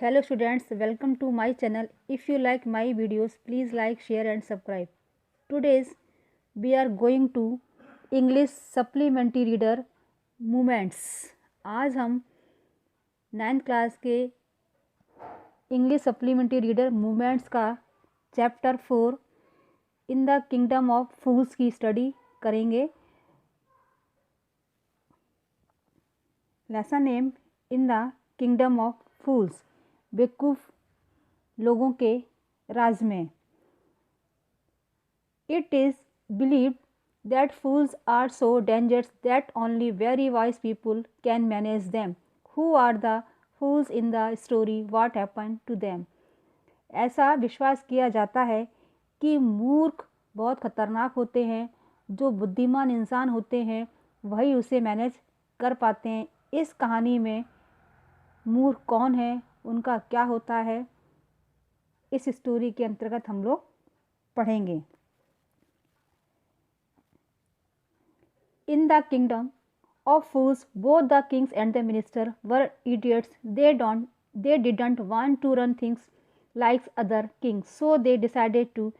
Hello students, welcome to my channel. If you like my videos, please like, share and subscribe. Today's we are going to English Supplementary Reader Movements. आज हम 9th class के English supplementary reader movements का chapter 4 in the kingdom of fools की study करेंगे. Lesson name in the kingdom of fools, बेवकूफ़ लोगों के राज में. It is believed that fools are so dangerous that only very wise people can manage them. Who are the fools in the story, what happen to them. ऐसा विश्वास किया जाता है कि मूर्ख बहुत खतरनाक होते हैं, जो बुद्धिमान इंसान होते हैं वही उसे मैनेज कर पाते हैं. इस कहानी में मूर्ख कौन है, उनका क्या होता है, इस स्टोरी के अंतर्गत हम लोग पढ़ेंगे. इन the kingdom of fools both the Kings and the minister were idiots. they didn't want to run things like other kings, so they decided to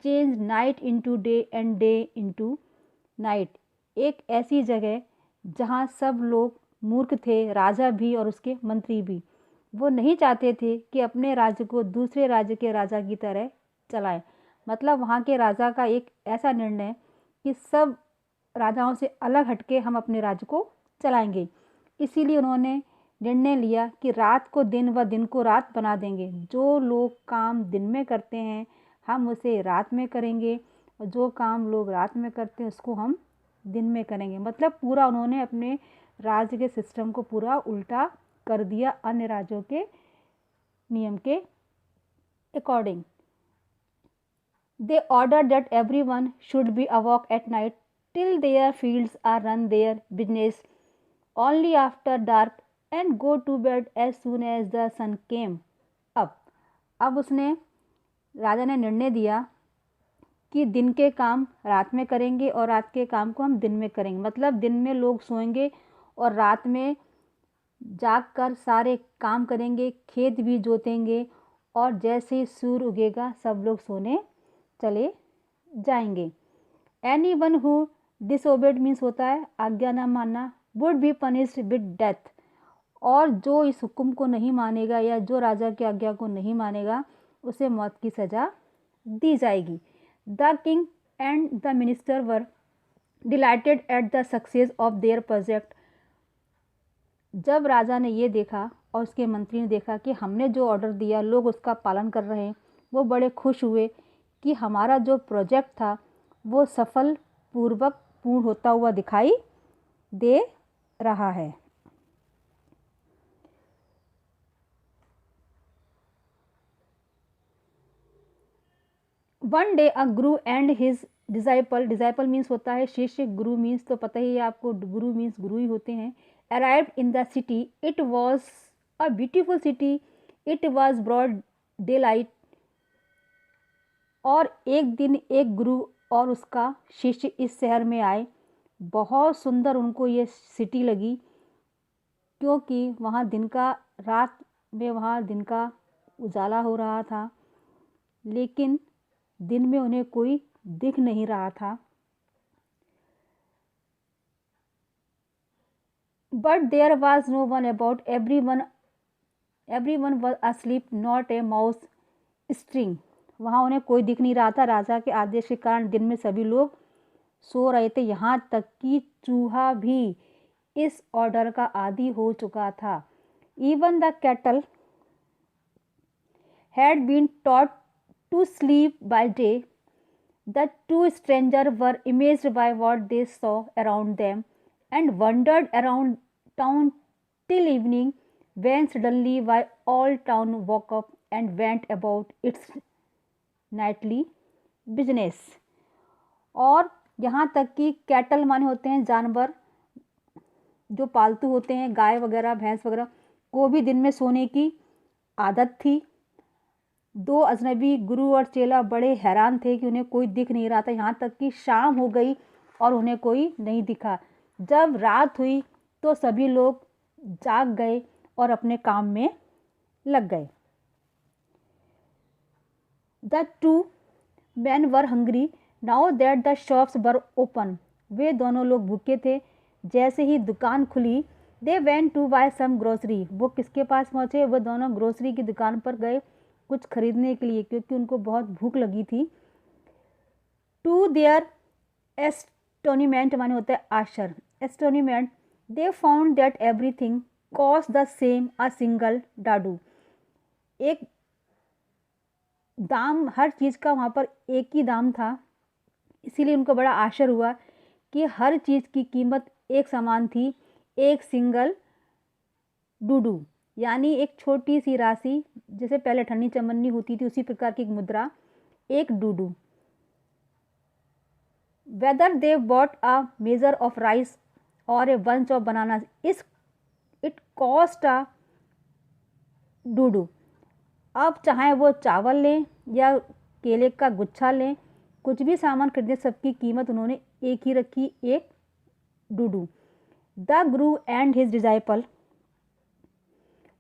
change night into day and day into night. एक ऐसी जगह जहाँ सब लोग मूर्ख थे, राजा भी और उसके मंत्री भी. वो नहीं चाहते थे कि अपने राज्य को दूसरे राज्य के राजा की तरह चलाएं. मतलब वहाँ के राजा का एक ऐसा निर्णय कि सब राजाओं से अलग हटके हम अपने राज्य को चलाएंगे. इसीलिए उन्होंने निर्णय लिया कि रात को दिन व दिन को रात बना देंगे. जो लोग काम दिन में करते हैं हम उसे रात में करेंगे, और जो काम लोग रात में करते हैं उसको हम दिन में करेंगे. मतलब पूरा उन्होंने अपने राज्य के सिस्टम को पूरा उल्टा कर दिया अन्य राज्यों के नियम के according. They order that everyone should be awake at night till their fields are run their business only after dark and go to bed as soon as the sun came up. अब उसने राजा ने निर्णय दिया कि दिन के काम रात में करेंगे और रात के काम को हम दिन में करेंगे. मतलब दिन में लोग सोएंगे और रात में जागकर सारे काम करेंगे, खेत भी जोतेंगे, और जैसे ही सूर्य उगेगा सब लोग सोने चले जाएंगे. एनी वन हु डिसओबेड मीन्स होता है आज्ञा न मानना, would be punished with death. और जो इस हुक्म को नहीं मानेगा या जो राजा की आज्ञा को नहीं मानेगा उसे मौत की सज़ा दी जाएगी. The king and the minister were dilated at the success of their project. जब राजा ने ये देखा और उसके मंत्री ने देखा कि हमने जो ऑर्डर दिया लोग उसका पालन कर रहे हैं, वो बड़े खुश हुए कि हमारा जो प्रोजेक्ट था वो सफल पूर्वक पूर्ण होता हुआ दिखाई दे रहा है. One day a Guru and his disciple means होता है शिष्य, गुरु मीन्स तो पता ही है आपको, गुरु मीन्स गुरु ही होते हैं. arrived in the city. It was a beautiful city. It was broad daylight. और एक दिन एक गुरु और उसका शिष्य इस शहर में आए. बहुत सुंदर उनको ये सिटी लगी, क्योंकि वहाँ दिन का रात में वहाँ दिन का उजाला हो रहा था, लेकिन दिन में उन्हें कोई दिख नहीं रहा था. But there was no one about. Everyone was asleep, not a mouse stirring. वहाँ उन्हें कोई दिख नहीं रहा था. राजा के आदेश के कारण दिन में सभी लोग सो रहे थे, यहाँ तक कि चूहा भी इस ऑर्डर का आदी हो चुका था. Even the cattle had been taught to sleep by day. The two strangers were amazed by what they saw around them and wandered around town till evening, when suddenly all town woke up and went about its nightly business. और यहाँ तक कि cattle माने होते हैं जानवर, जो पालतू होते हैं, गाय वगैरह भैंस वगैरह, को भी दिन में सोने की आदत थी. दो अजनबी गुरु और चेला बड़े हैरान थे कि उन्हें कोई दिख नहीं रहा था. यहाँ तक कि शाम हो गई और उन्हें कोई नहीं दिखा. जब रात हुई तो सभी लोग जाग गए और अपने काम में लग गए। The two men were hungry now that the shops were open. वे दोनों लोग भूखे थे। जैसे ही दुकान खुली, they went to buy some grocery. वो किसके पास पहुँचे? वो दोनों ग्रोसरी की दुकान पर गए कुछ खरीदने के लिए, क्योंकि उनको बहुत भूख लगी थी। टू देयर एस्टोनीमेंट माने होता है आश्चर्य, astonishment, they found that everything cost the same a single duddu. एक दाम, हर चीज़ का वहाँ पर एक ही दाम था। इसीलिए उनको बड़ा आश्चर्य हुआ कि हर चीज़ की कीमत एक समान थी, एक सिंगल डूडू, यानी एक छोटी सी राशि, जैसे पहले ठन्नी चमन्नी होती थी उसी प्रकार की एक मुद्रा, एक डूडू। Whether they bought a measure of rice और a bunch of bananas is it cost a duddu. अब चाहे वो चावल लें या केले का गुच्छा लें, कुछ भी सामान खरीदने, सबकी कीमत उन्होंने एक ही रखी, एक डूडू। The Guru and his disciple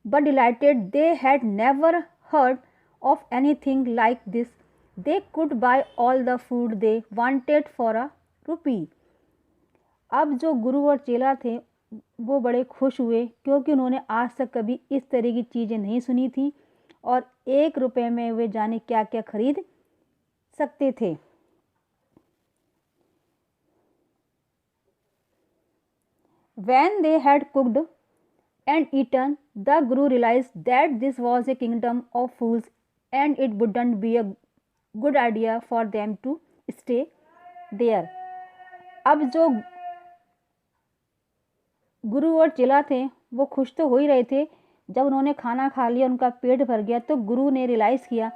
but delighted, they had never heard of anything like this. They could buy all the food they wanted for a rupee. अब जो गुरु और चेला थे वो बड़े खुश हुए, क्योंकि उन्होंने आज तक कभी इस तरह की चीज़ें नहीं सुनी थी और 1 रुपये में वे जाने क्या क्या खरीद सकते थे। When they had cooked and eaten, the Guru realized that this was a kingdom of fools and it wouldn't be a good idea for them to stay there. अब जो गुरु और चेला थे वो खुश तो हो ही रहे थे। जब उन्होंने खाना खा लिया, उनका पेट भर गया, तो गुरु ने रियलाइज़ किया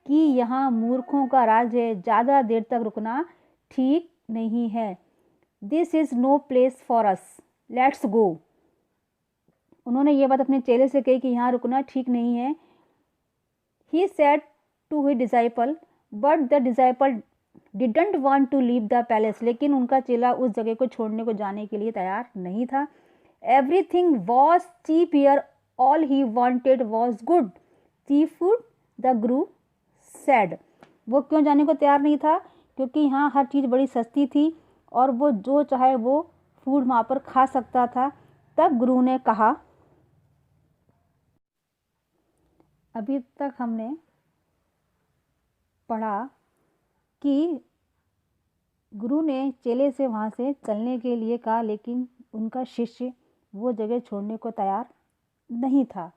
कि यहाँ मूर्खों का राज है, ज़्यादा देर तक रुकना ठीक नहीं है। This is no place for us, let's go. उन्होंने ये बात अपने चेले से कही कि यहाँ रुकना ठीक नहीं है। He said to his disciple, but the disciple didn't want to leave the palace. लेकिन उनका चेला उस जगह को छोड़ने को जाने के लिए तैयार नहीं था। Everything was cheap here, all he wanted was good cheap food, the guru said. वो क्यों जाने को तैयार नहीं था? क्योंकि यहाँ हर चीज़ बड़ी सस्ती थी और वो जो चाहे वो फूड वहाँ पर खा सकता था। तब गुरु ने कहा, अभी तक हमने पढ़ा कि गुरु ने चेले से वहाँ से चलने के लिए कहा, लेकिन उनका शिष्य वो जगह छोड़ने को तैयार नहीं था।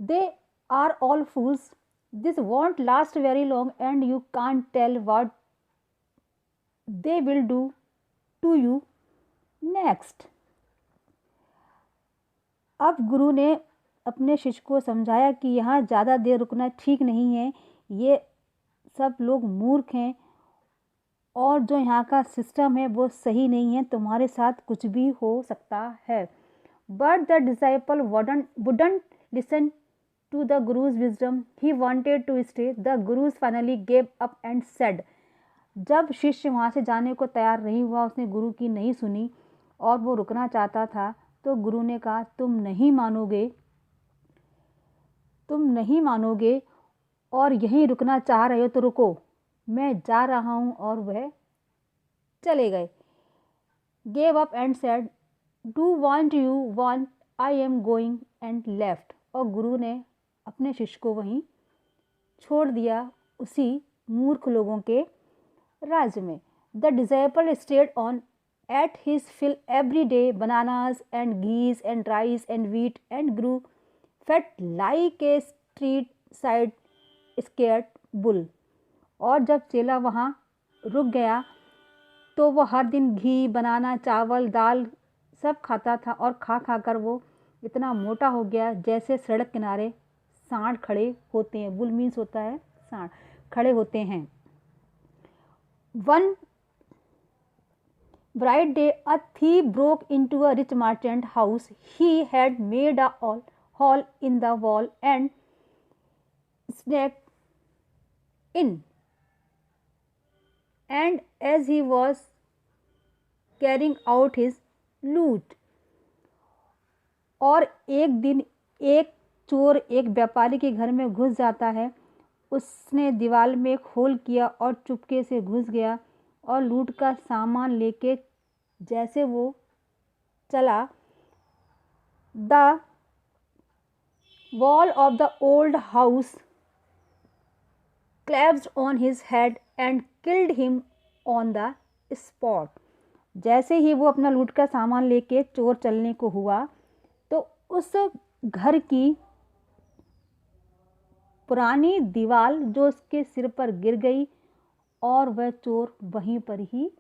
They are all fools, this won't last very long and you can't tell what they will do to you next. अब गुरु ने अपने शिष्य को समझाया कि यहाँ ज़्यादा देर रुकना ठीक नहीं है, ये सब लोग मूर्ख हैं और जो यहाँ का सिस्टम है वो सही नहीं है, तुम्हारे साथ कुछ भी हो सकता है। But the disciple wouldn't listen to the guru's wisdom, he wanted to stay. The guru's finally gave up and said. जब शिष्य वहाँ से जाने को तैयार नहीं हुआ, उसने गुरु की नहीं सुनी और वो रुकना चाहता था, तो गुरु ने कहा, तुम नहीं मानोगे और यहीं रुकना चाह रहे हो तो रुको, मैं जा रहा हूँ। और वह चले गए। Gave up and said, do want you want, I am going, and left. और गुरु ने अपने शिष्य को वहीं छोड़ दिया, उसी मूर्ख लोगों के राज्य में। The disciple stayed on at his fill every day, bananas and geese and rice and wheat, and grew fat like a street side scared bull. और जब चेला वहाँ रुक गया तो वो हर दिन घी, बनाना, चावल, दाल सब खाता था और खा खा कर वो इतना मोटा हो गया जैसे सड़क किनारे सांड खड़े होते हैं। बुल मीन्स होता है सांड, खड़े होते हैं। One bright day, a thief broke into a rich merchant house. He had made a hole in the wall and sneaked in. And as he was carrying out his loot, और एक दिन एक चोर एक व्यापारी के घर में घुस जाता है। उसने दीवार में एक होल किया और चुपके से घुस गया और लूट का सामान लेके जैसे वो चला, the wall of the old house collapsed on his head and killed him on the spot। जैसे ही वो अपना लूट का सामान लेके चोर चलने को हुआ तो उस घर की पुरानी दीवार जो उसके सिर पर गिर गई और वह चोर वहीं पर ही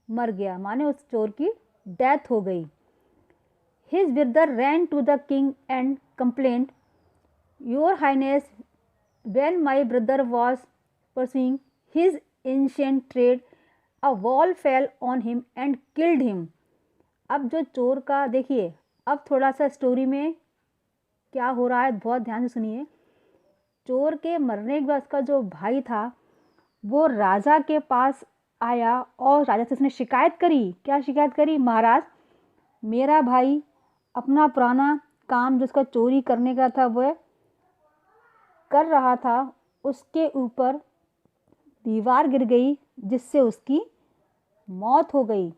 मर गया, माने उस चोर की डेथ हो गई। His brother ran to the king and complained, Your Highness, when my brother was pursuing his ancient trade, a wall fell on him and killed him। अब जो चोर का देखिए, अब थोड़ा सा स्टोरी में क्या हो रहा है बहुत ध्यान से सुनिए। चोर के मरने के बाद उसका जो भाई था वो राजा के पास आया और राजा से उसने शिकायत करी। क्या शिकायत करी? महाराज, मेरा भाई अपना पुराना काम जो उसका चोरी करने का था वह कर रहा था, उसके ऊपर दीवार गिर गई जिससे उसकी मौत हो गई।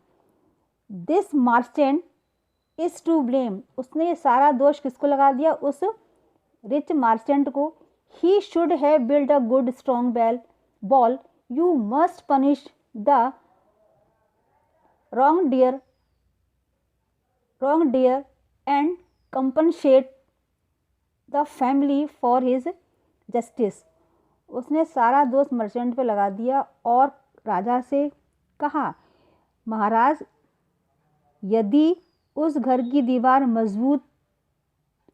This merchant is to blame. उसने ये सारा दोष किसको लगा दिया? उस रिच मर्चेंट को। He should have build a good strong ball. You must punish the wrong dear and compensate the family for his justice। उसने सारा दोष मर्चेंट पे लगा दिया और राजा से कहा, महाराज, यदि उस घर की दीवार मजबूत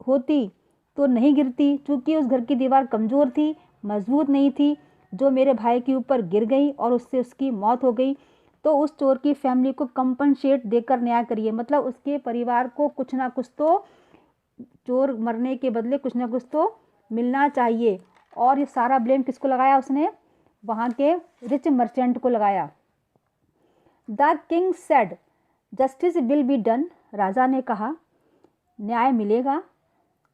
होती तो नहीं गिरती, क्योंकि उस घर की दीवार कमज़ोर थी, मजबूत नहीं थी, जो मेरे भाई के ऊपर गिर गई और उससे उसकी मौत हो गई। तो उस चोर की फैमिली को कंपनसेट देकर न्याय करिए, मतलब उसके परिवार को कुछ ना कुछ तो, चोर मरने के बदले कुछ ना कुछ तो मिलना चाहिए। और ये सारा ब्लेम किसको लगाया? उसने वहाँ के रिच मर्चेंट को लगाया। The king said, justice will be done. राजा ने कहा, न्याय मिलेगा।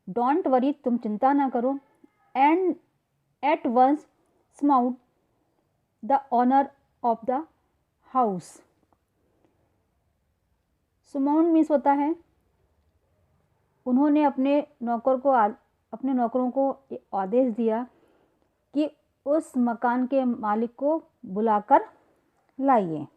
डोंट वरी, तुम चिंता ना करो। And at once summoned the owner of the house. Summoned means होता है, उन्होंने अपने नौकरों को आदेश दिया कि उस मकान के मालिक को बुलाकर लाइए।